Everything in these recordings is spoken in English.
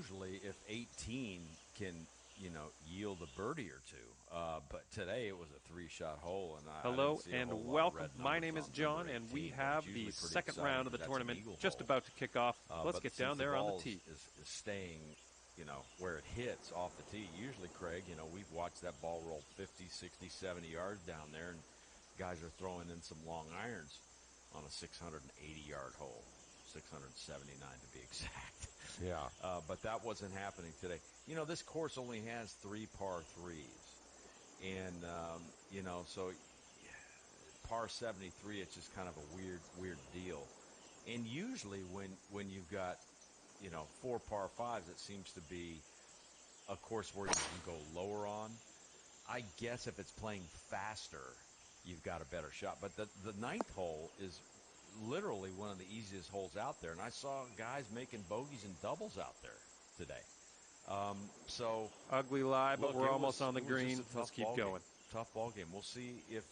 usually if 18 can, yield a birdie or two. But today it was a 3-shot hole, and Hello I didn't see a whole and lot welcome. of red My name numbers is on John, number and 18, we but have it's usually the pretty second exciting round of the because that's an tournament eagle just hole. about to kick off. Let's But get since down there the on the ball tee. is staying, where it hits off the tee. Usually, Craig, we've watched that ball roll 50, 60, 70 yards down there, and guys are throwing in some long irons on a 680-yard hole. 679 to be exact. Yeah. But that wasn't happening today. This course only has 3 par 3s. And, so par 73, it's just kind of a weird deal. And usually when you've got, 4 par 5s, it seems to be a course where you can go lower on. I guess if it's playing faster, you've got a better shot. But the ninth hole is literally one of the easiest holes out there, and I saw guys making bogeys and doubles out there today. So ugly lie, but look, we're almost on the it was green. just a Let's keep going. Tough ball game. We'll see if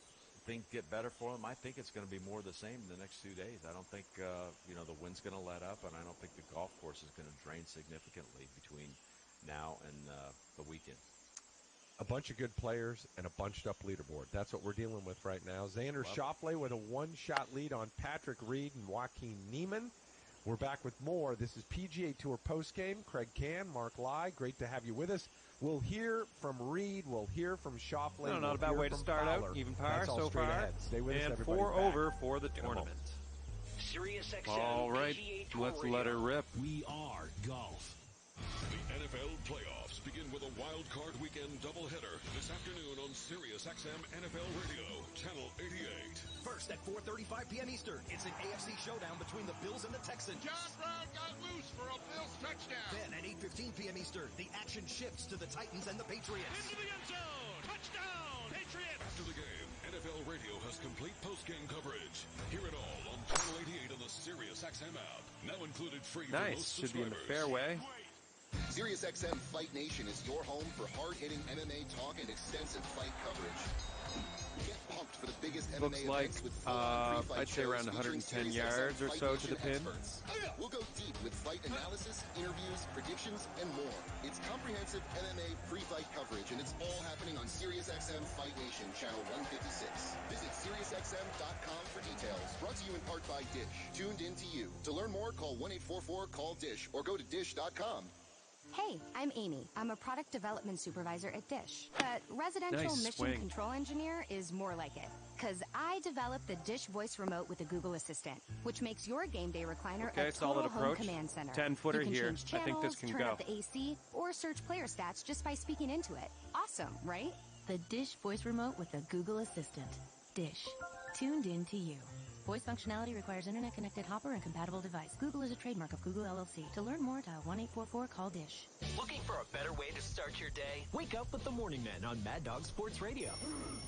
things get better for them. I think it's going to be more of the same in the next 2 days. I don't think the wind's going to let up, and I don't think the golf course is going to drain significantly between now and the weekend. A bunch of good players and a bunched-up leaderboard. That's what we're dealing with right now. Xander Schauffele with a 1-shot lead on Patrick Reed and Joaquin Niemann. We're back with more. This is PGA Tour postgame. Craig Can, Mark Lai, great to have you with us. We'll hear from Reed. We'll hear from Schauffele. Not a bad way to start out. Even par so far. Ahead. Stay with us, and everybody. 4 over for the tournament. SiriusXM All right, PGA Tour let's Radio. let her rip. We are golf. The NFL playoffs begin with a wild card weekend doubleheader this afternoon on SiriusXM NFL Radio, Channel 88. First at 4:35 p.m. Eastern, it's an AFC showdown between the Bills and the Texans. John Brown got loose for a Bills touchdown. Then at 8:15 p.m. Eastern, the action shifts to the Titans and the Patriots. Into the end zone. Touchdown, Patriots. After the game, NFL Radio has complete post-game coverage. Hear it all on Channel 88 on the SiriusXM app. Now included free for most Nice. Should be in the subscribers. fairway. SiriusXM Fight Nation is your home for hard-hitting MMA talk and extensive fight coverage. Get pumped for the biggest Looks MMA like, events with full-on pre-fight I'd say around shows 110 featuring yards or SiriusXM so Fight to the Nation pin. experts. We'll go deep with fight analysis, interviews, predictions, and more. It's comprehensive MMA pre-fight coverage, and it's all happening on SiriusXM Fight Nation, channel 156. Visit SiriusXM.com for details. Brought to you in part by Dish. Tuned in to you. To learn more, call 1-844-CALL-DISH or go to Dish.com. Hey, I'm Amy. I'm a product development supervisor at Dish. But residential Nice mission swing. control engineer is more like it. Because I developed the Dish voice remote with the Google Assistant, which makes your game day recliner Okay, a solid total home approach. command center. 10-footer you can here. change I think channels, this can turn go. up the AC, or search player stats just by speaking into it. Awesome, right? The Dish voice remote with the Google Assistant. Dish. Tuned in to you. Voice functionality requires internet-connected Hopper and compatible device. Google is a trademark of Google LLC. To learn more, dial 1-844-CALL-DISH. Looking for a better way to start your day? Wake up with the Morning Men on Mad Dog Sports Radio.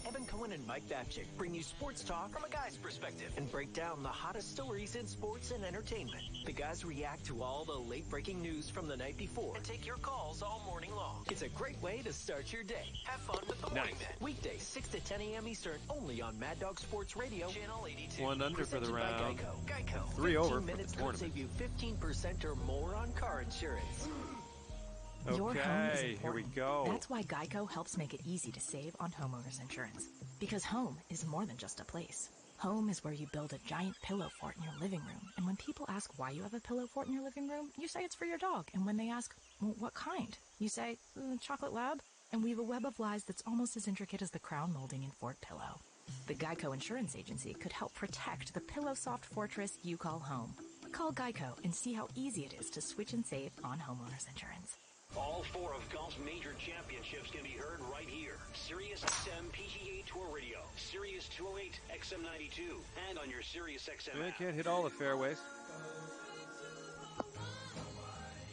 Evan Cohen and Mike Babchick bring you sports talk from a guy's perspective and break down the hottest stories in sports and entertainment. The guys react to all the late-breaking news from the night before and take your calls all morning long. It's a great way to start your day. Have fun with the Morning Men. Weekdays, 6 to 10 a.m. Eastern, only on Mad Dog Sports Radio, Channel 82. 1 under for the Presented by round. Geico. 3 over for the minutes could tournament. save you 15% or more on car insurance. Your home is Okay, important. here we go. That's why Geico helps make it easy to save on homeowners insurance. Because home is more than just a place. Home is where you build a giant pillow fort in your living room. And when people ask why you have a pillow fort in your living room, you say it's for your dog. And when they ask, well, what kind? You say, chocolate lab. And weave a web of lies that's almost as intricate as the crown molding in Fort Pillow. The Geico Insurance Agency could help protect the pillow-soft fortress you call home. Call Geico and see how easy it is to switch and save on homeowners insurance. All 4 of golf's major championships can be heard right here. SiriusXM PGA Tour Radio, Sirius 208 XM92, and on your SiriusXM They app. can't hit all the fairways.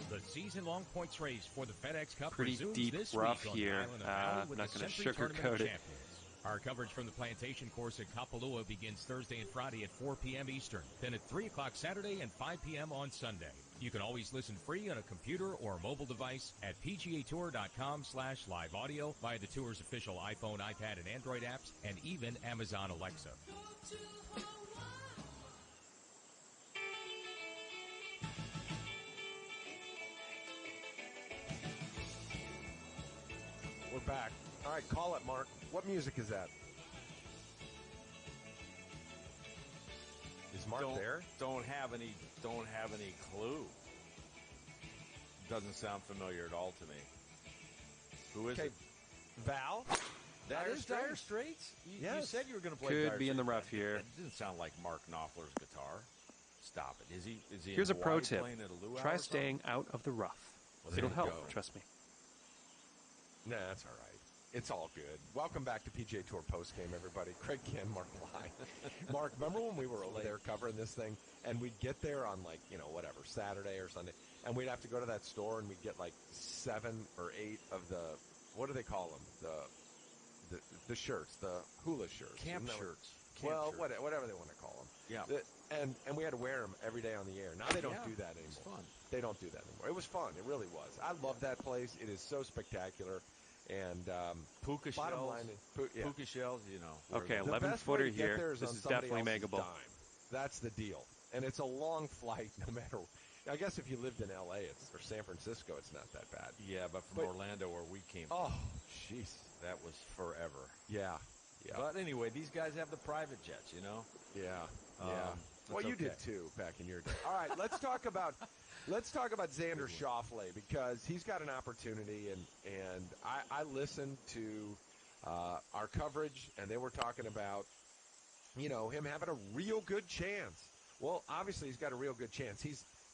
The season-long points race for the FedEx Cup Pretty resumes deep this rough week on here. the Island of Maui with Not the gonna Sentry Tournament sugarcoat it. champions. Our coverage from the Plantation course at Kapalua begins Thursday and Friday at 4 p.m. Eastern, then at 3 o'clock Saturday and 5 p.m. on Sunday. You can always listen free on a computer or mobile device at pgatour.com/live audio via the tour's official iPhone, iPad, and Android apps, and even Amazon Alexa. back. All right, call it, Mark. What music is that? Is Mark there? Don't have any clue. Doesn't sound familiar at all to me. Who is it? Val? That is Dire Straits? You said you were going to play Could Dire be in the Straits. rough here. That didn't sound like Mark Knopfler's guitar. Stop it. Is he Here's in a pro Hawaii tip. playing at a luau Try or staying something? out of the rough. Well, It'll there help, you go. trust me. Nah, that's all right. It's all good. Welcome back to PGA Tour postgame, everybody. Craig Ken, Mark Bly. Mark, remember when we were over there covering this thing, and we'd get there on, like, whatever, Saturday or Sunday, and we'd have to go to that store, and we'd get, like, 7 or 8 of the, what do they call them? The shirts, the hula shirts. Camp shirts. Whatever they want to call them. Yeah. And we had to wear them every day on the air. Now they don't do that anymore. It's fun. They don't do that anymore. It was fun. It really was. I love that place. It is so spectacular. And puka bottom shells. line is, Puka shells, Okay, the 11-footer best way to get here. there is This on is somebody definitely else's makeable. dime. That's the deal. And it's a long flight no matter. I guess if you lived in L.A. or San Francisco, it's not that bad. Yeah, but from Orlando where we came from. Oh, jeez. That was forever. Yeah. But anyway, these guys have the private jets, Yeah. Well, you did too back in your day. All right, let's talk about Xander Schauffele because he's got an opportunity, and I listened to our coverage, and they were talking about him having a real good chance. Well, obviously he's got a real good chance.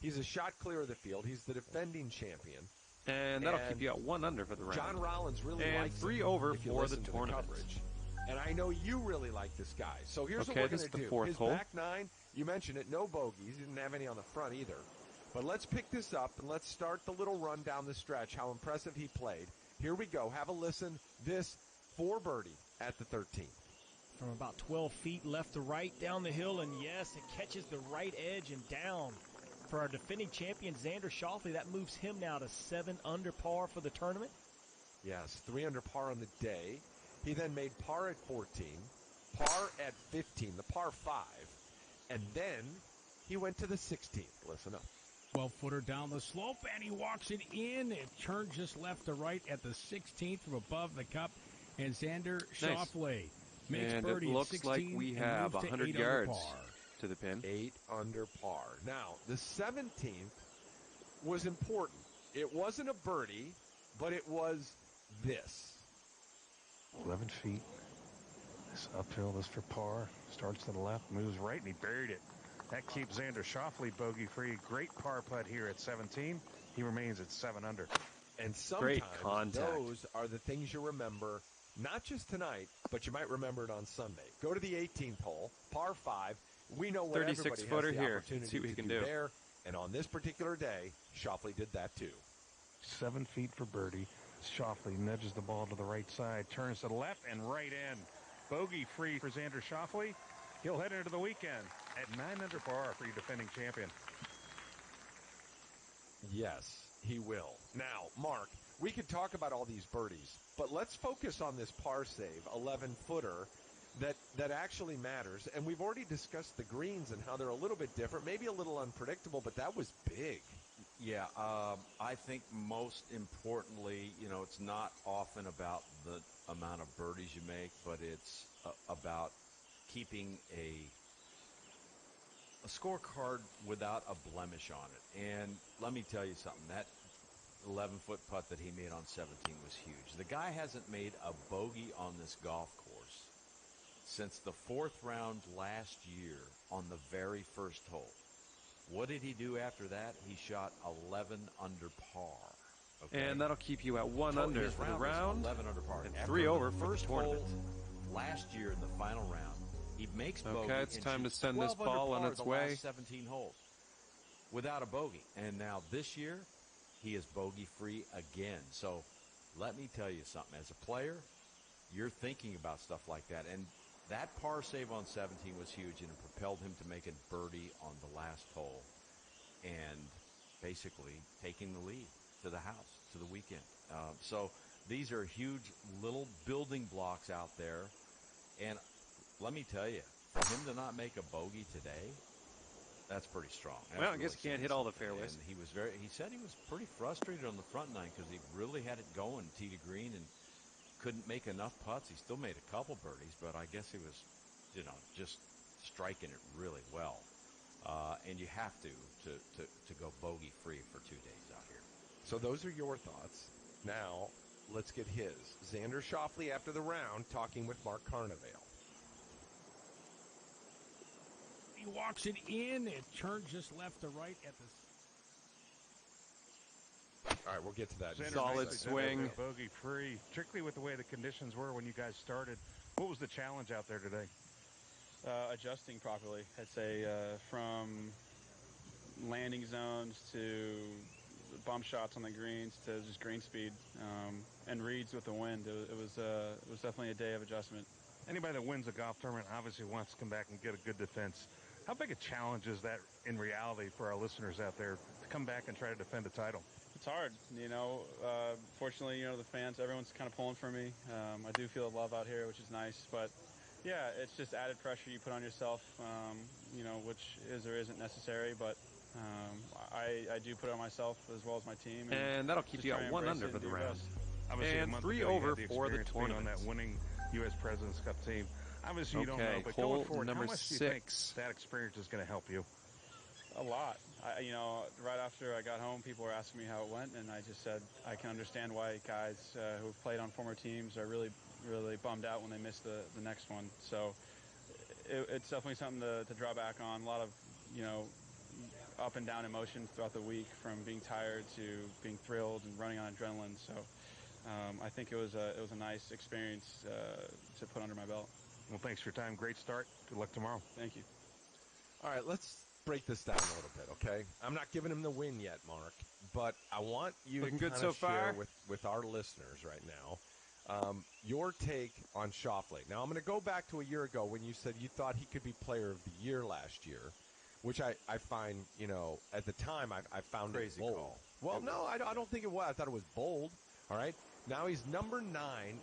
He's a shot clear of the field. He's the defending champion. And that'll keep you at 1 under for the round. John Rollins really likes him 3 over if you for the listen to tournament. coverage. And I know you really like this guy. So here's what Okay, we're this going is to the do. fourth His hole. back 9, you mentioned it, no bogeys. He didn't have any on the front either. But let's pick this up, and let's start the little run down the stretch, how impressive he played. Here we go. Have a listen. This for birdie at the 13th. From about 12 feet left to right down the hill, and yes, it catches the right edge and down. For our defending champion, Xander Schauffele, that moves him now to 7 under par for the tournament. Yes, 3 under par on the day. He then made par at 14, par at 15, the par 5, and then he went to the 16th. Listen up. 12-footer down the slope, and he walks it in. It turns just left to right at the 16th from above the cup, and Xander Schauffele makes and birdie it looks at 16 like we and have moves to 100 8 yards under par. to the pin. 8 under par. Now, the 17th was important. It wasn't a birdie, but it was this. 11 feet. This uphill is for par. Starts to the left, moves right, and he buried it. That keeps Xander Schauffele bogey-free. Great par putt here at 17. He remains at 7 under. And sometimes those are the things you remember, not just tonight, but you might remember it on Sunday. Go to the 18th hole, par 5. We know what everybody has 36-footer the here. opportunity See what he to can do do there. And on this particular day, Schauffele did that too. 7 feet for birdie. Schauffele nudges the ball to the right side, turns to the left, and right in. Bogey-free for Xander Schauffele. He'll head into the weekend at 9 under par for your defending champion. Yes, he will. Now, Mark, we could talk about all these birdies, but let's focus on this par save, 11-footer, that actually matters. And we've already discussed the greens and how they're a little bit different, maybe a little unpredictable, but that was big. Yeah, I think most importantly, it's not often about the amount of birdies you make, but it's about keeping a scorecard without a blemish on it. And let me tell you something, that 11-foot putt that he made on 17 was huge. The guy hasn't made a bogey on this golf course since the 4th round last year on the very first hole. What did he do after that? He shot 11 under par. Okay? And that'll keep you at 1 under his for the round was round. 11 under par. And After 3 over the for the first tournament. hole last year in the final round, he makes bogey. Okay, it's and time to shoots send this 12 under ball on par its the way. last 17 holes without a bogey. And now this year, he is bogey-free again. So let me tell you something. As a player, you're thinking about stuff like that. And that par save on 17 was huge, and it propelled him to make a birdie on the last hole and basically taking the lead to the house, to the weekend. So these are huge little building blocks out there. And let me tell you, for him to not make a bogey today, that's pretty strong. That's Well, I really guess he can't hit all the fairways. And he said he was pretty frustrated on the front nine because he really had it going tee to green, and couldn't make enough putts. He still made a couple birdies, but I guess he was, just striking it really well. And you have to go bogey free for 2 days out here. So those are your thoughts. Now let's get his. Xander Schauffele after the round talking with Mark Carnevale. He walks it in. It turns just left to right at the. All right, we'll get to that. Solid swing. Bogey free, particularly with the way the conditions were when you guys started. What was the challenge out there today? Adjusting properly, I'd say, from landing zones to bump shots on the greens to just green speed and reads with the wind. It was definitely a day of adjustment. Anybody that wins a golf tournament obviously wants to come back and get a good defense. How big a challenge is that in reality for our listeners out there to come back and try to defend a title? It's hard, fortunately, the fans, everyone's kind of pulling for me. I do feel the love out here, which is nice, but yeah, it's just added pressure you put on yourself, which is or isn't necessary, but I do put it on myself as well as my team. And that'll keep you at 1 under for the round. Obviously, and 3 over for the tournament. On that winning U.S. President's Cup team. Obviously, you don't know, but hole going forward, number how much 6. do you think that experience is going to help you? A lot. Right after I got home, people were asking me how it went, and I just said I can understand why guys who've played on former teams are really, really bummed out when they miss the next one. So it's definitely something to draw back on. A lot of, up and down emotions throughout the week, from being tired to being thrilled and running on adrenaline. So I think it was a nice experience to put under my belt. Well, thanks for your time. Great start. Good luck tomorrow. Thank you. All right, let's break this down a little bit, okay? I'm not giving him the win yet, Mark, but I want you Looking to good kind so of share far. with our listeners right now your take on Schauffele. Now, I'm going to go back to a year ago when you said you thought he could be player of the year last year, which I find, at the time I found Crazy it bold. call. Well, no, I don't think it was. I thought it was bold, all right? Now he's number 9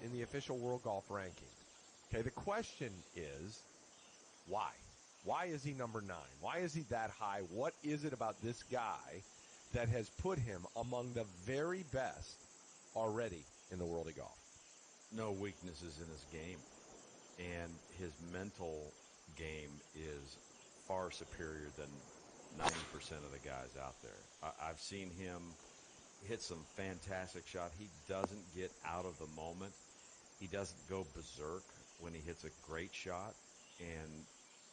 in the official World Golf ranking. Okay, the question is, why? Why is he number 9? Why is he that high? What is it about this guy that has put him among the very best already in the world of golf? No weaknesses in his game, and his mental game is far superior than 90% of the guys out there. I've seen him hit some fantastic shot. He doesn't get out of the moment. He doesn't go berserk when he hits a great shot, and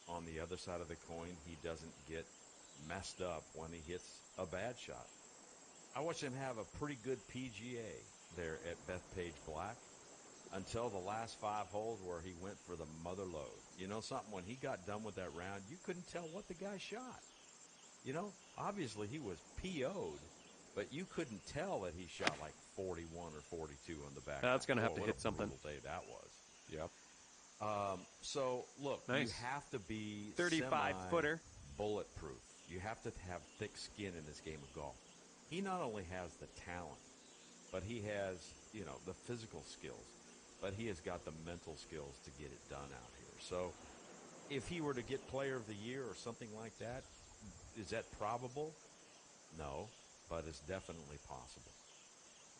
on the other side of the coin, he doesn't get messed up when he hits a bad shot. I watched him have a pretty good PGA there at Bethpage Black until the last 5 holes where he went for the mother lode. You know something? When he got done with that round, you couldn't tell what the guy shot. Obviously he was PO'd, but you couldn't tell that he shot like 41 or 42 on the back. That's going to have to what hit a something. brutal day that was. Yep. So, look, Nice. you have to be 35-footer. bulletproof. You have to have thick skin in this game of golf. He not only has the talent, but he has, the physical skills, but he has got the mental skills to get it done out here. So if he were to get player of the year or something like that, is that probable? No, but it's definitely possible.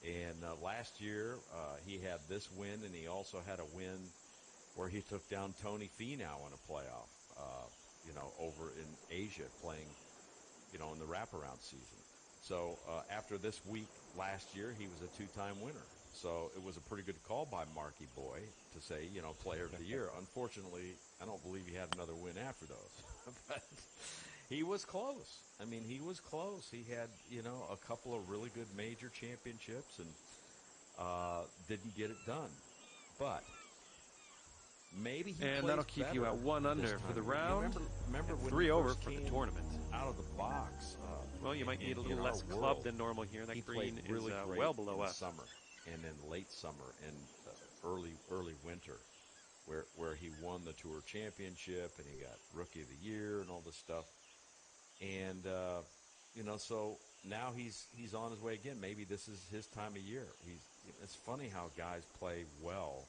And last year, he had this win, and he also had a win where he took down Tony Finau in a playoff, over in Asia playing, in the wraparound season. So after this week last year, he was a 2-time winner. So it was a pretty good call by Marky Boy to say, player of the year. Unfortunately, I don't believe he had another win after those. But he was close. I mean, he was close. He had, a couple of really good major championships and didn't get it done. But maybe he And plays that'll keep you better at 1 under this for time the of year. round. Remember when 3 he over first for the came tournament. out of the box. Well, you might need a in little our less world, club than normal here. That he green played really is great well below in us. summer and then late summer and early winter, where he won the Tour Championship and he got Rookie of the Year and all this stuff. And so now he's on his way again. Maybe this is his time of year. It's funny how guys play well.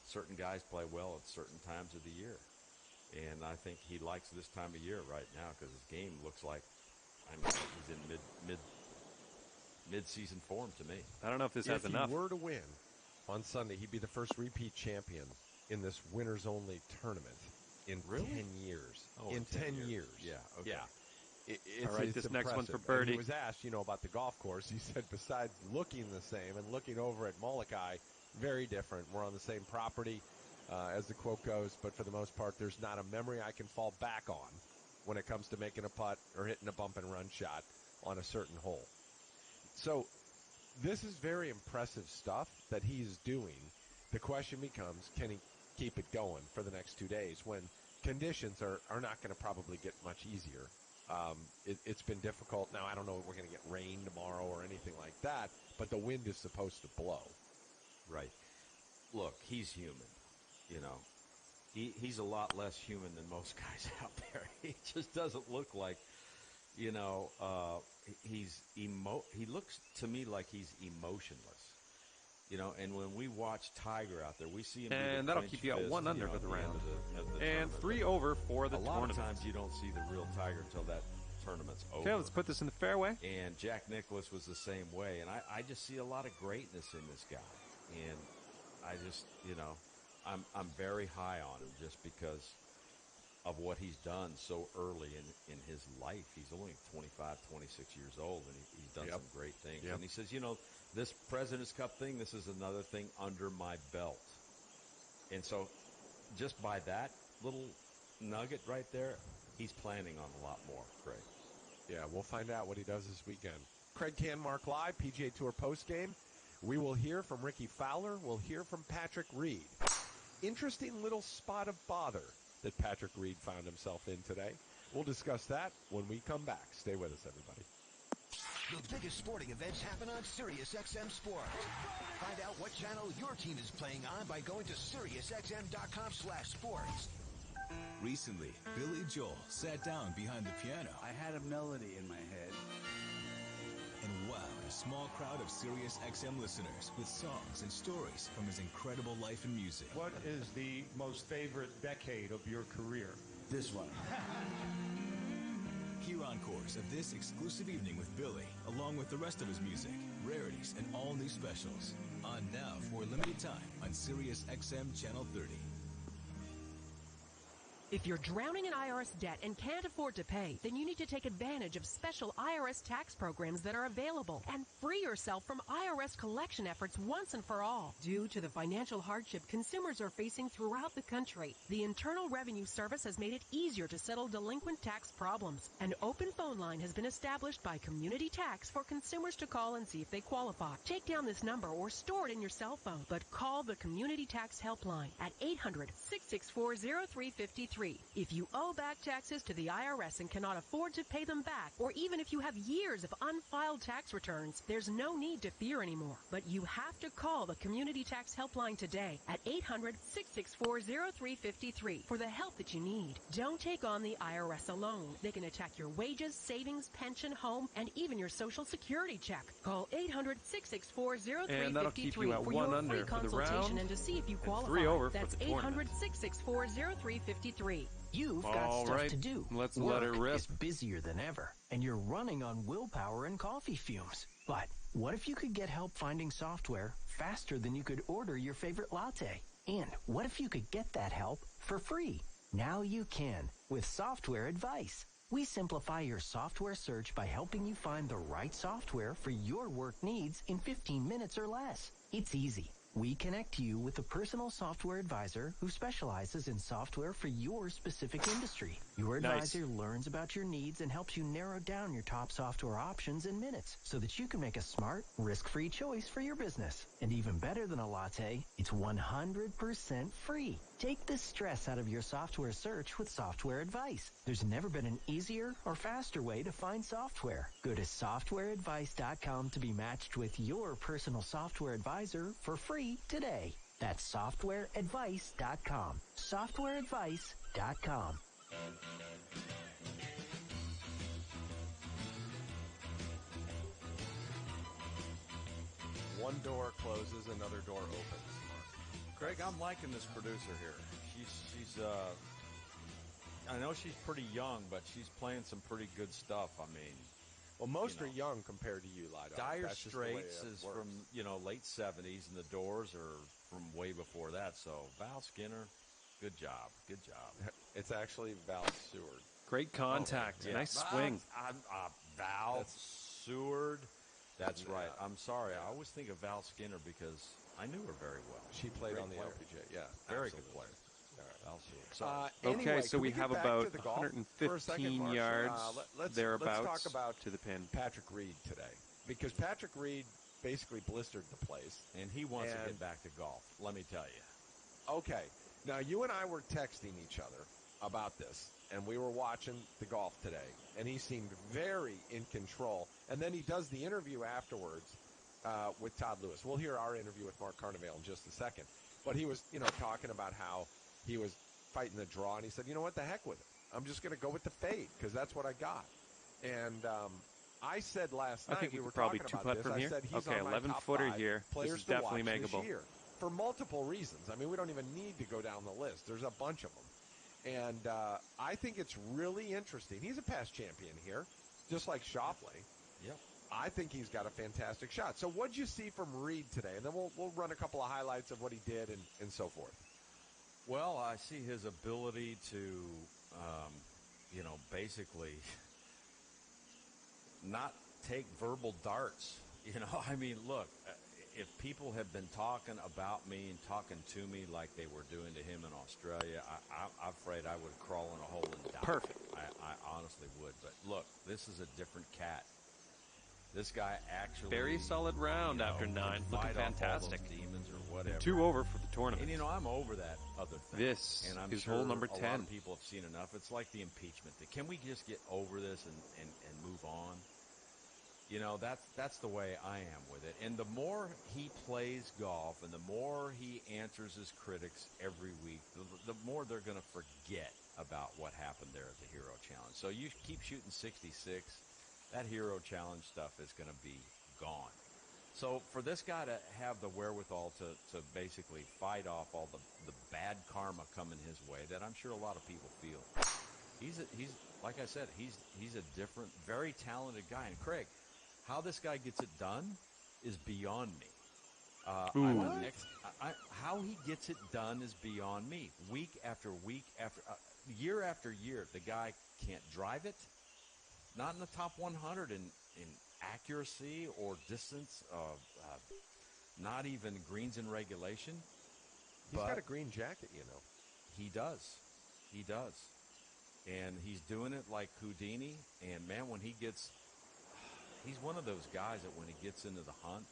Certain guys play well at certain times of the year. And I think he likes this time of year right now because his game looks like, he's in mid-season form to me. I don't know if this has enough. If he were to win, on Sunday. He'd be the first repeat champion in this winners-only tournament in 10 years. Oh, in 10 years. Yeah, okay. Yeah. All right, it's this next one's for impressive. Birdie. And he was asked, about the golf course. He said, besides looking the same and looking over at Molokai, very different. We're on the same property, as the quote goes, but for the most part, there's not a memory I can fall back on when it comes to making a putt or hitting a bump and run shot on a certain hole. So this is very impressive stuff that he's doing. The question becomes, can he keep it going for the next 2 days when conditions are not going to probably get much easier? It's been difficult. Now, I don't know if we're going to get rain tomorrow or anything like that, but the wind is supposed to blow. Right. Look, he's human, He's a lot less human than most guys out there. He just doesn't look like, he looks to me like he's emotionless. And when we watch Tiger out there, we see him. And that'll keep you at 1 under for the round. And 3 over for the tournament. A lot of times you don't see the real Tiger until that tournament's over. Okay, let's put this in the fairway. And Jack Nicklaus was the same way. And I just see a lot of greatness in this guy. And I just, I'm very high on him just because of what he's done so early in his life. He's only 25, 26 years old, and he's done some great things. And he says, this President's Cup thing, this is another thing under my belt. And so just by that little nugget right there, he's planning on a lot more, Craig. Yeah, we'll find out what he does this weekend. Craig Canmark Live, PGA Tour postgame. We will hear from Ricky Fowler. We'll hear from Patrick Reed. Interesting little spot of bother that Patrick Reed found himself in today. We'll discuss that when we come back. Stay with us, everybody. The biggest sporting events happen on SiriusXM Sports. Find out what channel your team is playing on by going to SiriusXM.com/sports. Recently, Billy Joel sat down behind the piano. I had a melody in my head. And wowed a small crowd of SiriusXM listeners with songs and stories from his incredible life and music. What is the most favorite decade of your career? This one. Hear encores of this exclusive evening with Billy, along with the rest of his music, rarities, and all new specials. On now for a limited time on SiriusXM Channel 30. If you're drowning in IRS debt and can't afford to pay, then you need to take advantage of special IRS tax programs that are available and free yourself from IRS collection efforts once and for all. Due to the financial hardship consumers are facing throughout the country, the Internal Revenue Service has made it easier to settle delinquent tax problems. An open phone line has been established by Community Tax for consumers to call and see if they qualify. Take down this number or store it in your cell phone, but call the Community Tax Helpline at 800-664-0353. If you owe back taxes to the IRS and cannot afford to pay them back, or even if you have years of unfiled tax returns, there's no need to fear anymore. But you have to call the Community Tax Helpline today at 800-664-0353 for the help that you need. Don't take on the IRS alone. They can attack your wages, savings, pension, home, and even your Social Security check. Call 800-664-0353 And that'll keep you at for 1 your under free for the consultation round, and to see if you qualify. and 3 over for That's the tournament. 800-664-0353. You've got All stuff right, to do. let's Work let it rip. is busier than ever, and you're running on willpower and coffee fumes. But what if you could get help finding software faster than you could order your favorite latte? And what if you could get that help for free? Now you can with Software Advice. We simplify your software search by helping you find the right software for your work needs in 15 minutes or less. It's easy. We connect you with a personal software advisor who specializes in software for your specific industry. Your advisor learns about your needs and helps you narrow down your top software options in minutes so that you can make a smart, risk-free choice for your business. And even better than a latte, it's 100% free. Take the stress out of your software search with Software Advice. There's never been an easier or faster way to find software. Go to softwareadvice.com to be matched with your personal software advisor for free today. That's softwareadvice.com. Softwareadvice.com. One door closes, another door opens. Craig, I'm liking this producer here. She's I know she's pretty young, but she's playing some pretty good stuff. I mean, Well, most are young compared to you, Lido. Dire That's just the way Straits it is works. from late 70s, and the Doors are from way before that. So Val Skinner, good job. It's actually Val Seward. Great contact. Oh, yeah. Nice swing. Val Seward. That's right. I'm sorry. I always think of Val Skinner because I knew her very well. She played Great on the player. LPGA. Yeah, Very absolutely. good player. Val Seward. Okay, Anyway, so can we get have back about to the golf for a 115 second, yards let's thereabouts talk about to the pin. Patrick Reed today, because Patrick Reed basically blistered the place. And he wants to get back to golf, let me tell you. Okay. Now, you and I were texting each other about this, and we were watching the golf today, and he seemed very in control. And then he does the interview afterwards with Todd Lewis. We'll hear our interview with Mark Carnevale in just a second. But he was, talking about how he was fighting the draw, and he said, you know what, the heck with it. I'm just going to go with the fade because that's what I got. And I said last night, I think you we were could probably talking about two-putt this, from I here. said he's Okay, on my 11-footer top 5 here. players This is to definitely watch makeable. this year for multiple reasons. I mean, we don't even need to go down the list. There's a bunch of them. And I think it's really interesting. He's a past champion here, just like Schauffele. Yep. I think he's got a fantastic shot. So what'd you see from Reed today? And then we'll run a couple of highlights of what he did and so forth. Well, I see his ability to, basically not take verbal darts. I mean, look, if people have been talking about me and talking to me like they were doing to him in Australia, I'm afraid I would crawl in a hole and die. Perfect. I honestly would. But look, this is a different cat. This guy actually Very solid round after 9. Looking fantastic. Demons or whatever. 2 over for the tournament. And I'm over that other thing. This and I'm is sure hole number a 10. lot of people have seen enough. It's like the impeachment thing. Can we just get over this and move on? That's the way I am with it. And the more he plays golf and the more he answers his critics every week, the more they're going to forget about what happened there at the Hero Challenge. So you keep shooting 66, that Hero Challenge stuff is going to be gone. So for this guy to have the wherewithal to basically fight off all the bad karma coming his way that I'm sure a lot of people feel, he's like I said, he's a different, very talented guy. And Craig, how this guy gets it done is beyond me. How he gets it done is beyond me. Week after week year after year, the guy can't drive it. Not in the top 100 in accuracy or distance of not even greens in regulation. He's got a green jacket, He does. He does. And he's doing it like Houdini. And, man, when he's one of those guys that when he gets into the hunt,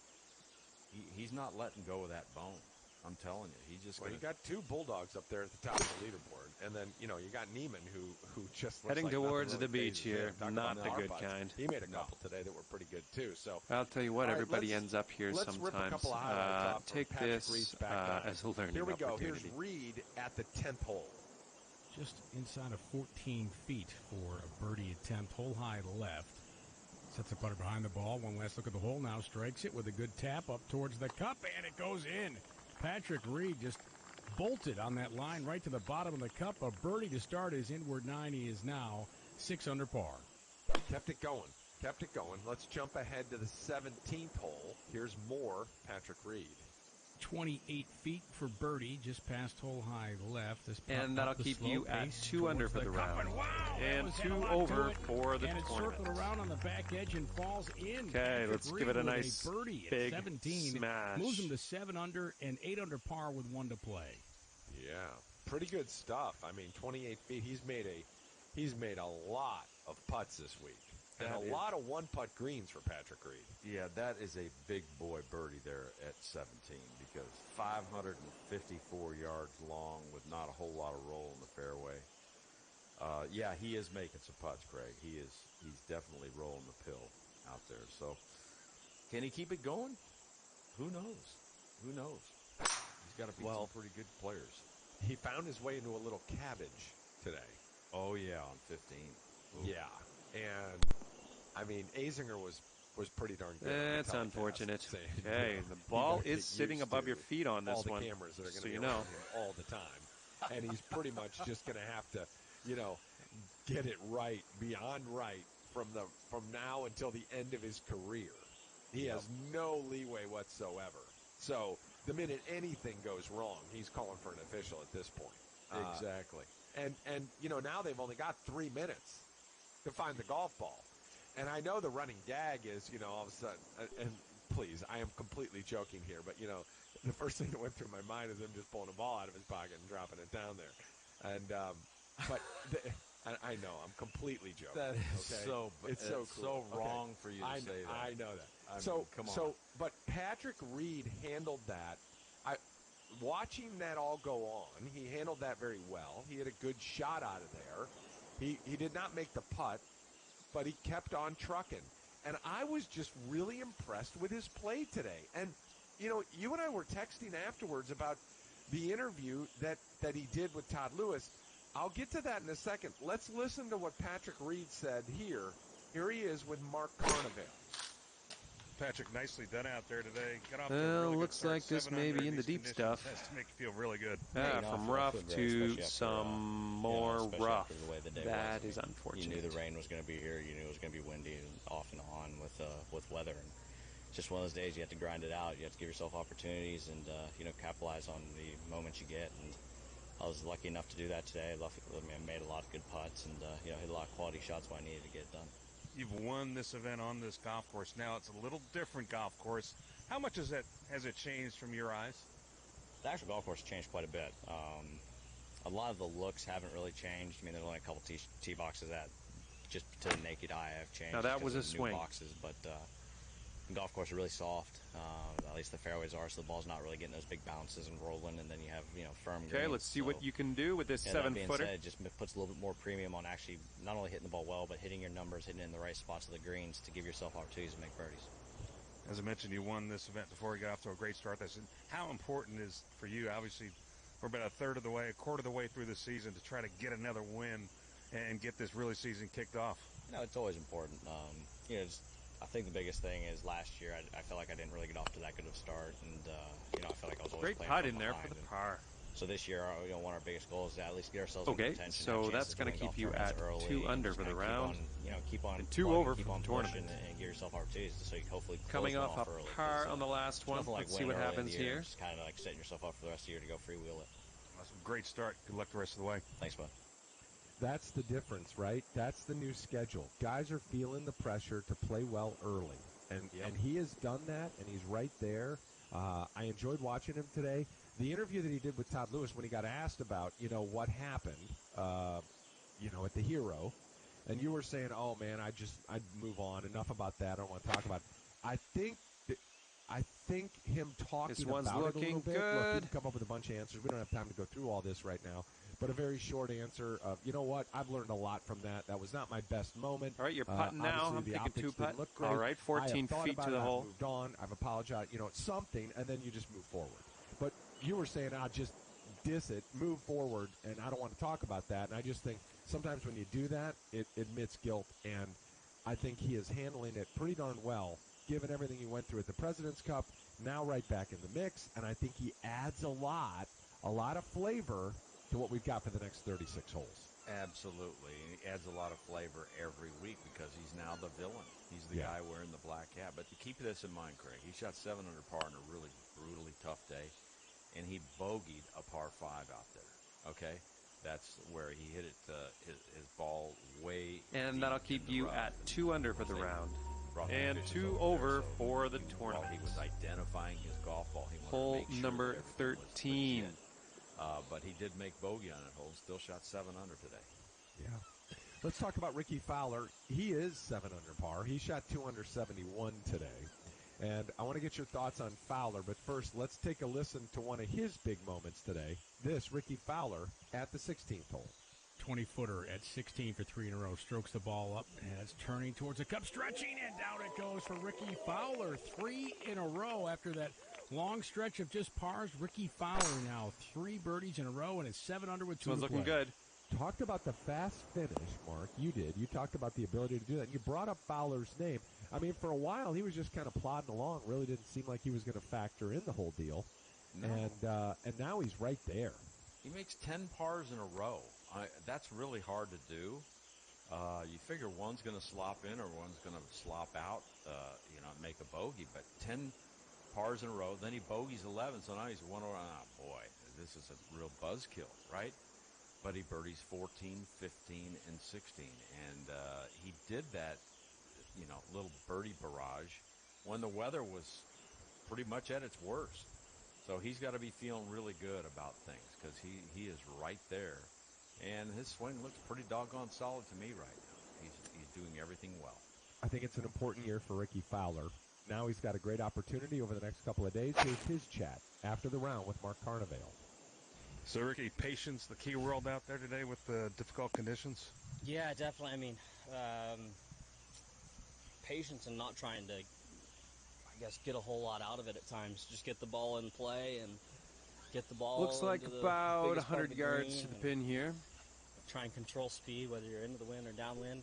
he's not letting go of that bone. I'm telling you. You got 2 Bulldogs up there at the top of the leaderboard. And then, you got Neiman who just looks heading like towards really the beach here. Not the good kind. He made a couple today that were pretty good, too. So I'll tell you what, right, everybody ends up here let's sometimes. Rip a couple of highlights off take Patrick this Reed's back as a learning Here we go. opportunity. Here's Reed at the 10th hole. Just inside of 14 feet for a birdie attempt. Hole high left. Sets the putter behind the ball. One last look at the hole now. Strikes it with a good tap up towards the cup, and it goes in. Patrick Reed just bolted on that line right to the bottom of the cup. A birdie to start his inward 9. He is now 6 under par. Kept it going. Let's jump ahead to the 17th hole. Here's more Patrick Reed. 28 feet for birdie, just past hole high left. This and that'll keep you at 2 under for the round. Wow, and 2 over for the and it tournament. circled around on the back edge and falls in. Okay, let's give it a nice birdie big at 17. smash. Moves him to 7 under and 8 under par with 1 to play. Yeah, pretty good stuff. I mean, 28 feet. He's made a lot of putts this week. And a lot of one-putt greens for Patrick Reed. Yeah, that is a big boy birdie there at 17 because 554 yards long with not a whole lot of roll in the fairway. Yeah, he is making some putts, Craig. He's definitely rolling the pill out there. So can he keep it going? Who knows? He's got to beat some pretty good players. He found his way into a little cabbage today. Oh, yeah, on 15. Ooh. Yeah, and I mean, Azinger was pretty darn good. That's unfortunate. Okay, the ball is sitting above your feet on this all the one. Cameras that are going to be around him all the time, and he's pretty much just going to have to, get it right, beyond right from now until the end of his career. He has no leeway whatsoever. So the minute anything goes wrong, he's calling for an official at this point. Exactly. And now they've only got 3 minutes to find the golf ball. And I know the running gag is, all of a sudden, and please, I am completely joking here, but, the first thing that went through my mind is him just pulling a ball out of his pocket and dropping it down there. And, I know, I'm completely joking. That is okay? It's so so wrong for you to say that. I know that. Come on. But Patrick Reed handled that. Watching that all go on, he handled that very well. He had a good shot out of there. He did not make the putt, but he kept on trucking. And I was just really impressed with his play today. And, you and I were texting afterwards about the interview that he did with Todd Lewis. I'll get to that in a second. Let's listen to what Patrick Reed said here. Here he is with Mark Carnevale. Patrick, nicely done out there today. Got off to a really good looks start, like this 7 may under be in the these deep conditions. stuff. Has to make you feel really good. Yeah, from rough to after, some more rough. The way the day that was. is unfortunate. You knew the rain was going to be here. You knew it was going to be windy and off and on with weather. And just one of those days you have to grind it out. You have to give yourself opportunities and capitalize on the moments you get. And I was lucky enough to do that today. I made a lot of good putts and hit a lot of quality shots when I needed to get it done. You've won this event on this golf course. Now it's a little different golf course. How much has it changed from your eyes? The actual golf course changed quite a bit. A lot of the looks haven't really changed. I mean, there's only a couple tee boxes that just to the naked eye have changed. Now that was a new swing. Boxes, but the golf course is really soft. At least the fairways are, so the ball's not really getting those big bounces and rolling. And then you have firm greens. Okay, let's see what you can do with this 7-footer. That being said, it just puts a little bit more premium on actually not only hitting the ball well, but hitting your numbers, hitting it in the right spots of the greens to give yourself opportunities to make birdies. As I mentioned, you won this event before you got off to a great start. How important is for you? Obviously, we're about a quarter of the way through the season to try to get another win and get this really season kicked off. It's always important. I think the biggest thing is last year I felt like I didn't really get off to that good of a start, and I felt like I was always great playing putt from in there behind. for the par. So this year, one of our biggest goals is to at least get ourselves in contention. So that's going to keep you at 2 under for the round. Keep on and 2 over keep for on the tournament. And give yourself opportunities so you can hopefully coming off a early, par on the last one. Like Let's see what happens here. Just kind of like setting yourself up for the rest of the year to go freewheel it. That's a great start. Good luck the rest of the way. Thanks, bud. That's the difference, right? That's the new schedule. Guys are feeling the pressure to play well early. And he has done that, and he's right there. I enjoyed watching him today. The interview that he did with Todd Lewis when he got asked about, what happened, at the Hero, and you were saying, oh, man, I'd move on. Enough about that. I don't want to talk about it. I think him talking this one's about looking it a little bit. good. Look, we can come up with a bunch of answers. We don't have time to go through all this right now. But a very short answer of, you know what, I've learned a lot from that. That was not my best moment. All right, you're putting now. I'm thinking 2-putt. Look great. All right, 14 feet to the hole. I've moved on. I've apologized. Something, and then you just move forward. But you were saying, I'll just diss it, move forward, and I don't want to talk about that. And I just think sometimes when you do that, it admits guilt. And I think he is handling it pretty darn well, given everything he went through at the President's Cup, now right back in the mix. And I think he adds a lot of flavor to what we've got for the next 36 holes. Absolutely. And he adds a lot of flavor every week because he's now the villain. He's the guy wearing the black hat. But to keep this in mind, Craig, he shot 7 under par on a really brutally tough day, and he bogeyed a par 5 out there, okay? That's where he hit it, his ball way and that'll keep you at 2 under for the round. And 2 there, over so for the tournament. He was identifying his golf ball. He hole to make sure number 13. But he did make bogey on that hole. Still shot 7 under today. Yeah. Let's talk about Ricky Fowler. He is 7 under par. He shot 2 under 71 today. And I want to get your thoughts on Fowler. But first, let's take a listen to one of his big moments today. This, Ricky Fowler at the 16th hole. 20-footer at 16 for 3 in a row. Strokes the ball up, and it's turning towards the cup, stretching, and down it goes for Ricky Fowler. 3 in a row after that long stretch of just pars. Ricky Fowler now 3 birdies in a row, and it's 7 under with 2 This one's looking good. Talked about the fast finish, Mark. You did. You talked about the ability to do that. You brought up Fowler's name. I mean, for a while, he was just kind of plodding along. Really didn't seem like he was going to factor in the whole deal. No. And now he's right there. He makes 10 pars in a row. That's really hard to do. You figure one's going to slop in or one's going to slop out, and make a bogey. But 10 pars in a row, then he bogeys 11, so now he's 1 over. Oh, boy, this is a real buzzkill, right? But he birdies 14, 15, and 16. And he did that, little birdie barrage when the weather was pretty much at its worst. So he's got to be feeling really good about things because he is right there. And his swing looks pretty doggone solid to me right now. He's doing everything well. I think it's an important year for Ricky Fowler. Now he's got a great opportunity over the next couple of days. Here's his chat after the round with Mark Carnevale. So, Ricky, patience, the key word out there today with the difficult conditions? Yeah, definitely. I mean, patience and not trying to, I guess, get a whole lot out of it at times. Just get the ball in play and get the ball. Looks like about 100 yards to the pin here. Try and control speed, whether you're into the wind or downwind.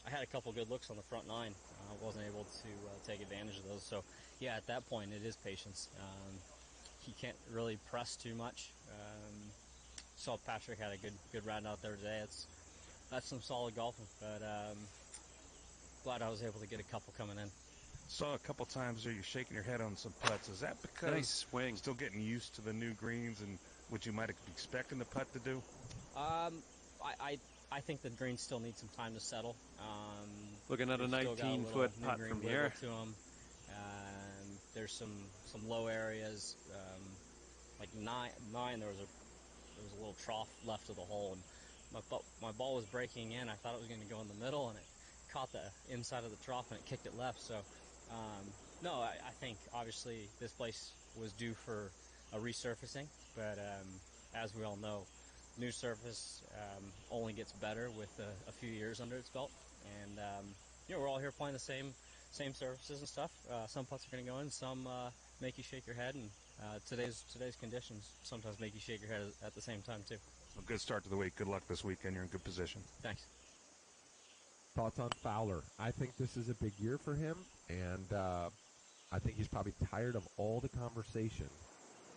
I had a couple good looks on the front nine. I wasn't able to take advantage of those. So, yeah, at that point, it is patience. You can't really press too much. Saw Patrick had a good round out there today. That's some solid golfing, but glad I was able to get a couple coming in. Saw a couple times there you're shaking your head on some putts. Is that because nice swing. Still getting used to the new greens and what you might be expecting the putt to do? I think the greens still need some time to settle. Looking at a 19-foot putt from here. To them. There's some low areas. Like nine, there was a little trough left of the hole, and my ball was breaking in. I thought it was going to go in the middle, and it caught the inside of the trough and it kicked it left. So, no, I think obviously this place was due for a resurfacing, but as we all know, new surface only gets better with a few years under its belt. And we're all here playing the same surfaces and stuff. Some putts are going to go in, some make you shake your head, and today's conditions sometimes make you shake your head at the same time too. A good start to the week. Good luck this weekend. You're in good position. Thanks. Thoughts on Fowler? I think this is a big year for him, and I think he's probably tired of all the conversation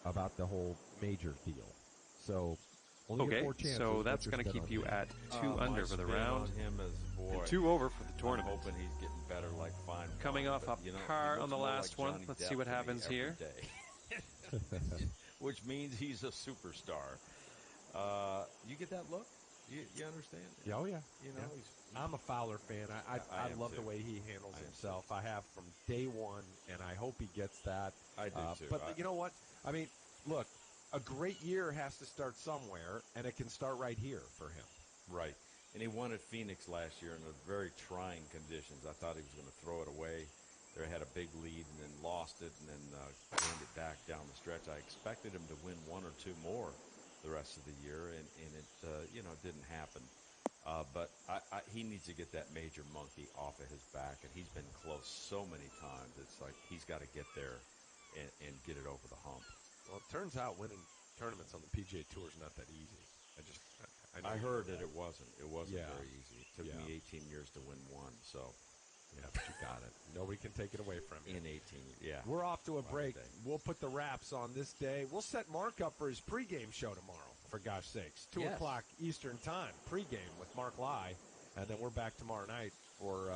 about the whole major deal. So, only 4 chances. So that's going to keep you at 2 under for the round. Him as, boy, 2 over for the tournament. I'm hoping he's getting better like fine. Coming off a par on the last one. Let's see what happens here. Which means he's a superstar. You get that look? You understand? Oh, yeah. Yeah. I'm a Fowler fan. I love the way he handles himself. I have from day one, and I hope he gets that. I do, too. But you know what? I mean, look, a great year has to start somewhere, and it can start right here for him. Right. And he won at Phoenix last year in very trying conditions. I thought he was going to throw it away. They had a big lead and then lost it and then gained it back down the stretch. I expected him to win 1 or 2 more the rest of the year, and it didn't happen. But he needs to get that major monkey off of his back, and he's been close so many times. It's like he's got to get there and get it over the hump. Well, it turns out winning tournaments on the PGA Tour is not that easy. I heard that it wasn't. It wasn't Yeah. very easy. It took me 18 years to win 1, so. Yeah, but you got it. Nobody can take it away from you. In 18, yeah. We're off to a break. We'll put the wraps on this day. We'll set Mark up for his pregame show tomorrow, for gosh sakes. 2 o'clock Eastern time, pregame with Mark Lai. And then we're back tomorrow night for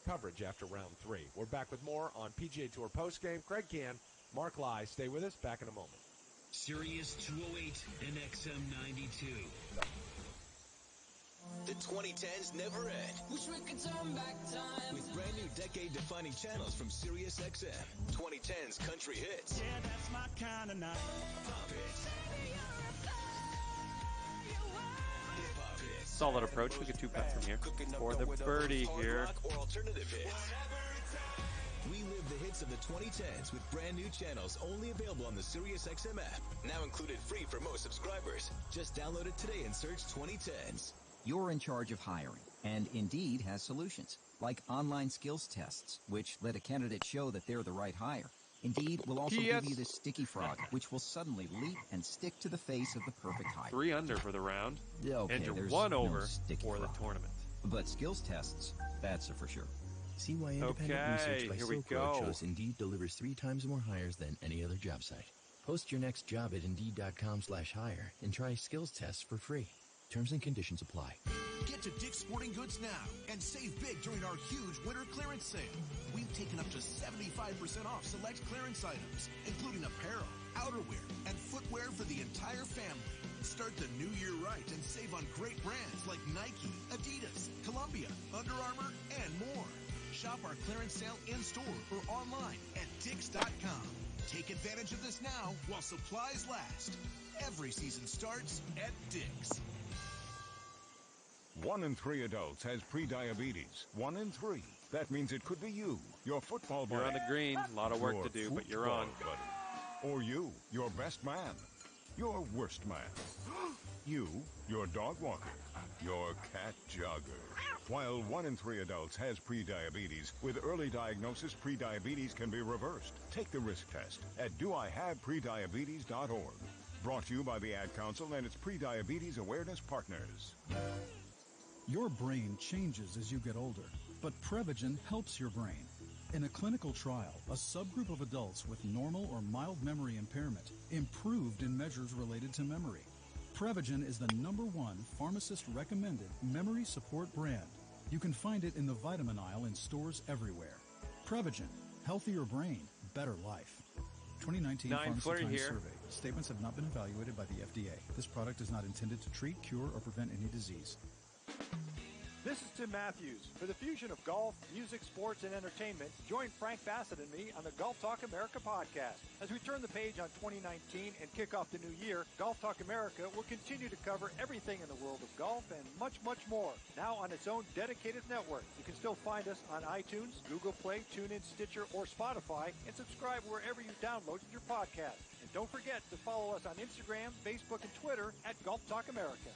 coverage after round 3. We're back with more on PGA Tour postgame. Craig Can, Mark Lai. Stay with us. Back in a moment. Sirius 208 and XM 92. The 2010s never end. Wish we could turn back time. With brand new decade-defining channels from Sirius XM. 2010s country hits. Yeah, that's my kind of night. Pop hits. Hip-hop hits. Solid approach. We get 2 putts from here for the birdie here. Or alternative hits. Relive the hits of the 2010s with brand new channels only available on the Sirius XM app. Now included free for most subscribers. Just download it today and search 2010s. You're in charge of hiring, and Indeed has solutions, like online skills tests, which let a candidate show that they're the right hire. Indeed will also give you this sticky frog, which will suddenly leap and stick to the face of the perfect hire. 3 under for the round, okay, and you're there's 1 no over sticky for the frog. tournament. But skills tests, that's a for sure. See why independent research by here we Silk go. Road shows Indeed delivers 3 times more hires than any other job site. Post your next job at Indeed.com/hire and try skills tests for free. Terms and conditions apply. Get to Dick's Sporting Goods now and save big during our huge winter clearance sale. We've taken up to 75% off select clearance items, including apparel, outerwear, and footwear for the entire family. Start the new year right and save on great brands like Nike, Adidas, Columbia, Under Armour, and more. Shop our clearance sale in-store or online at Dicks.com. Take advantage of this now while supplies last. Every season starts at Dick's. 1 in 3 adults has prediabetes. 1 in 3. That means it could be you, your football buddy. You're on the green. A lot of work to do, but you're on. Buddy. Or you, your best man. Your worst man. You, your dog walker. Your cat jogger. While 1 in 3 adults has prediabetes, with early diagnosis, prediabetes can be reversed. Take the risk test at doihaveprediabetes.org. Brought to you by the Ad Council and its Prediabetes Awareness Partners. Your brain changes as you get older, but Prevagen helps your brain. In a clinical trial, a subgroup of adults with normal or mild memory impairment improved in measures related to memory. Prevagen is the #1 pharmacist-recommended memory support brand. You can find it in the vitamin aisle in stores everywhere. Prevagen, healthier brain, better life. 2019 Pharmacy Times survey. Statements have not been evaluated by the FDA. This product is not intended to treat, cure, or prevent any disease. This is Tim Matthews. For the fusion of golf, music, sports, and entertainment, join Frank Bassett and me on the Golf Talk America podcast. As we turn the page on 2019 and kick off the new year, Golf Talk America will continue to cover everything in the world of golf and much, much more. Now on its own dedicated network. You can still find us on iTunes, Google Play, TuneIn, Stitcher, or Spotify, and subscribe wherever you download your podcast. And don't forget to follow us on Instagram, Facebook, and Twitter at Golf Talk America.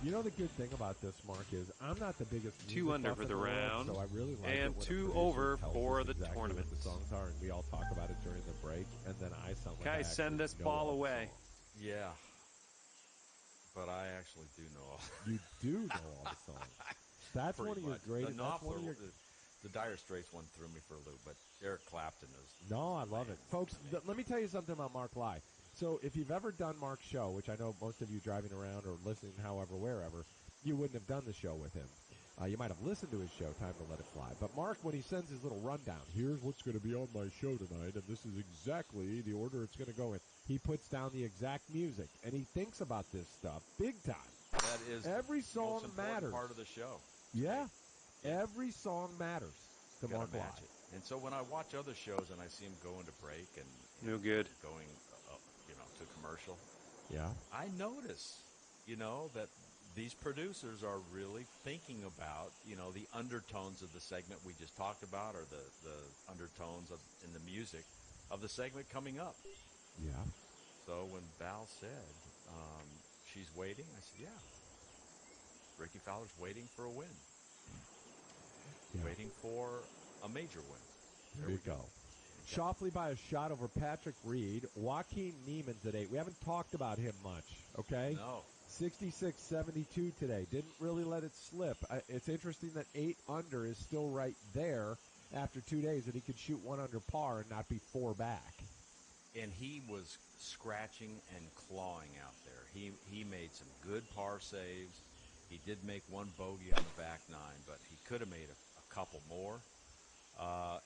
You know the good thing about this, Mark, is I'm not the biggest 2 under for the round, so I really like and it 2 over for the exactly tournament. What the songs are, and we all talk about it during the break, and then I sound like Guys, send this ball away. Yeah, but I actually do know all. You do know all the songs. That's one of your greatest. The Dire Straits one threw me for a loop, but Eric Clapton is. No, I love it, folks. Let me tell you something about Mark Lai. So if you've ever done Mark's show, which I know most of you driving around or listening, however, wherever, you wouldn't have done the show with him. You might have listened to his show, Time to Let It Fly. But Mark, when he sends his little rundown, here's what's going to be on my show tonight, and this is exactly the order it's going to go in. He puts down the exact music, and he thinks about this stuff big time. That is every song most matters. Part of the show. Yeah, every song matters to Mark Lai. And so when I watch other shows and I see him going to break and no good going, to commercial, yeah, I notice, that these producers are really thinking about, the undertones of the segment we just talked about, or the undertones in the music of the segment coming up. Yeah. So when Val said she's waiting, I said, yeah. Ricky Fowler's waiting for a win. Yeah. Waiting for a major win. There we go. Shoffley by a shot over Patrick Reed. Joaquin Niemann's at 8. We haven't talked about him much, okay? No. 66-72 today. Didn't really let it slip. It's interesting that 8 under is still right there after 2 days, that he could shoot 1 under par and not be 4 back. And he was scratching and clawing out there. He made some good par saves. He did make 1 bogey on the back 9, but he could have made a couple more.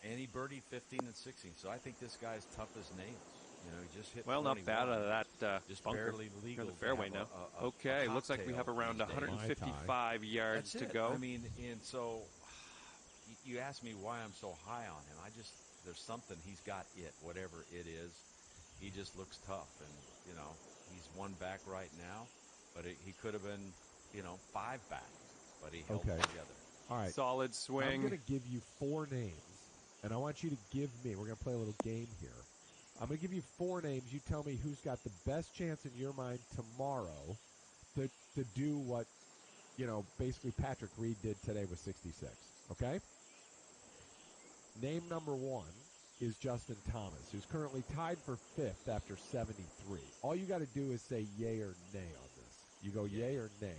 And he birdied 15 and 16. So I think this guy's tough as nails. He just hit 21. Not bad out of that just bunker. Barely legal. Near the fairway now. Okay, looks like we have around 155 yards to go. I mean, and so you ask me why I'm so high on him. There's something, he's got it, whatever it is. He just looks tough, and he's 1 back right now, but he could have been 5 back, but he held it together. All right. Solid swing. I'm going to give you 4 names, and I want you to give me, we're going to play a little game here. I'm going to give you 4 names. You tell me who's got the best chance in your mind tomorrow to do what, basically Patrick Reed did today with 66. Okay? Name number 1 is Justin Thomas, who's currently tied for 5th after 73. All you got to do is say yay or nay on this. You go yay or nay?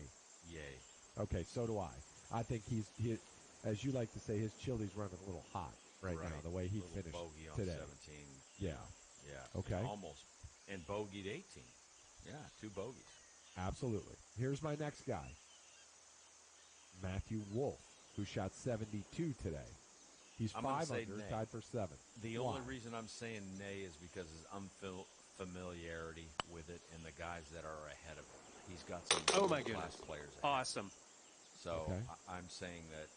Yay. Okay, so do I. I think he, as you like to say, his chili's running a little hot right now, the way he finished bogey on today. 17. Yeah. Okay. Almost. And bogeyed 18. Yeah, 2 bogeys. Absolutely. Here's my next guy, Matthew Wolff, who shot 72 today. He's 5 under, tied for 7. The only reason I'm saying nay is because his unfamiliarity with it and the guys that are ahead of him. He's got some class players ahead. Awesome. So I'm saying that,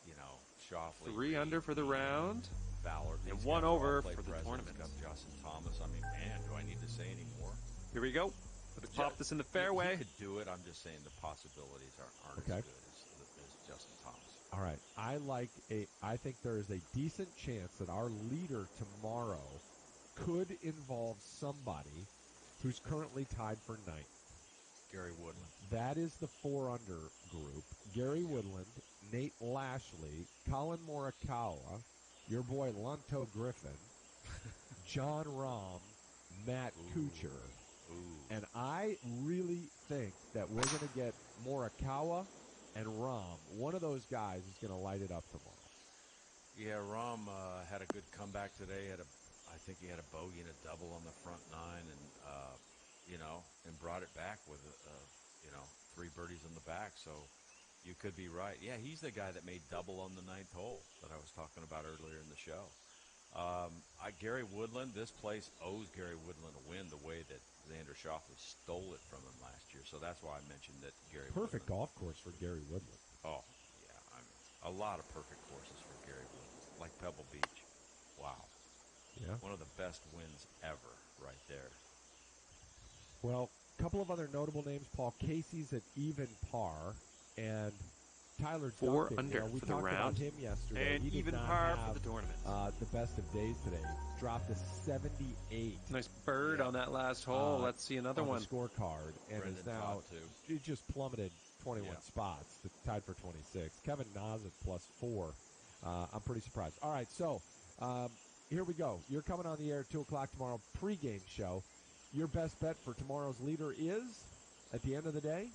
Shoffley. 3 under for the round. Ballard. And 1 over for the tournament. Got Justin Thomas. I mean, man, do I need to say any more? Here we go. Pop this in the fairway. He could do it. I'm just saying the possibilities aren't as good as Justin Thomas. All right. I think there is a decent chance that our leader tomorrow could involve somebody who's currently tied for 9th. Gary Woodland. That is the 4 under group. Gary Woodland, Nate Lashley, Colin Morikawa, your boy Lonto Griffin, John Rahm, Matt Kuchar. And I really think that we're going to get Morikawa and Rahm. One of those guys is going to light it up tomorrow. Yeah, Rahm had a good comeback today. I think he had a bogey and a double on the front 9, and and brought it back with 3 birdies on the back. So you could be right. Yeah, he's the guy that made double on the 9th hole that I was talking about earlier in the show. Gary Woodland, this place owes Gary Woodland a win the way that Xander Schauffele stole it from him last year. So that's why I mentioned that Gary Perfect Woodland. golf course for Gary Woodland. Oh, yeah. I mean, a lot of perfect courses for Gary Woodland, like Pebble Beach. Wow. Yeah. One of the best wins ever right there. Well, a couple of other notable names. Paul Casey's at even par, and Tyler 4 Duncan, under we for the talked round. about him yesterday. And he even did not par have, for the tournament. The best of days today. Dropped a 78. Nice bird on that last hole. Let's see another on one. the scorecard, and Brendan is now it just plummeted 21 spots, tied for 26. Kevin Nas at +4. I'm pretty surprised. All right, so here we go. You're coming on the air at 2 o'clock tomorrow, pregame show. Your best bet for tomorrow's leader is, at the end of the day?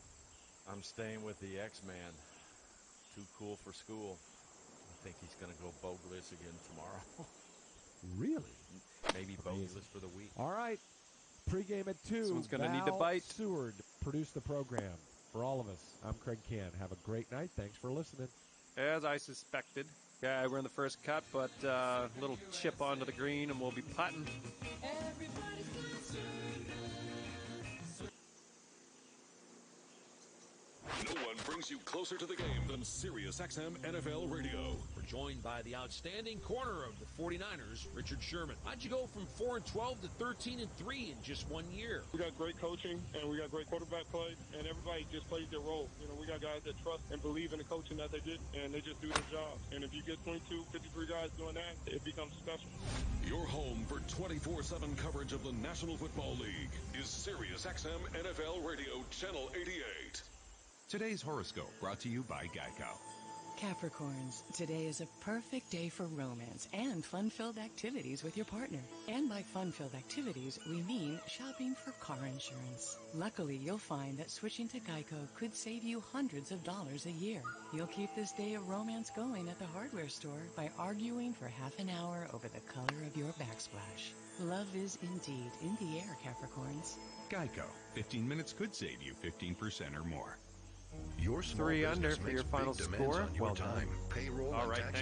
I'm staying with the X-Man. Too cool for school. I think he's going to go bogeless again tomorrow. Really? Maybe bogeless for the week. All right. Pregame at 2. Someone's going to need to bite. Seward produced the program. For all of us, I'm Craig Cann. Have a great night. Thanks for listening. As I suspected. Yeah, we're in the first cut, but a little chip onto the green, and we'll be putting. No one brings you closer to the game than Sirius XM NFL Radio. We're joined by the outstanding corner of the 49ers, Richard Sherman. How'd you go from 4-12 to 13-3 in just 1 year? We got great coaching, and we got great quarterback play, and everybody just plays their role. We got guys that trust and believe in the coaching that they did, and they just do their job. And if you get 22, 53 guys doing that, it becomes special. Your home for 24/7 coverage of the National Football League is Sirius XM NFL Radio, Channel 88. Today's horoscope brought to you by Geico. Capricorns, today is a perfect day for romance and fun-filled activities with your partner. And by fun-filled activities, we mean shopping for car insurance. Luckily, you'll find that switching to Geico could save you hundreds of dollars a year. You'll keep this day of romance going at the hardware store by arguing for half an hour over the color of your backsplash. Love is indeed in the air, Capricorns. Geico. 15 minutes could save you 15% or more. Your small 3 under business for makes your final big demands score. on your Well time, done. payroll, All and right, taxes.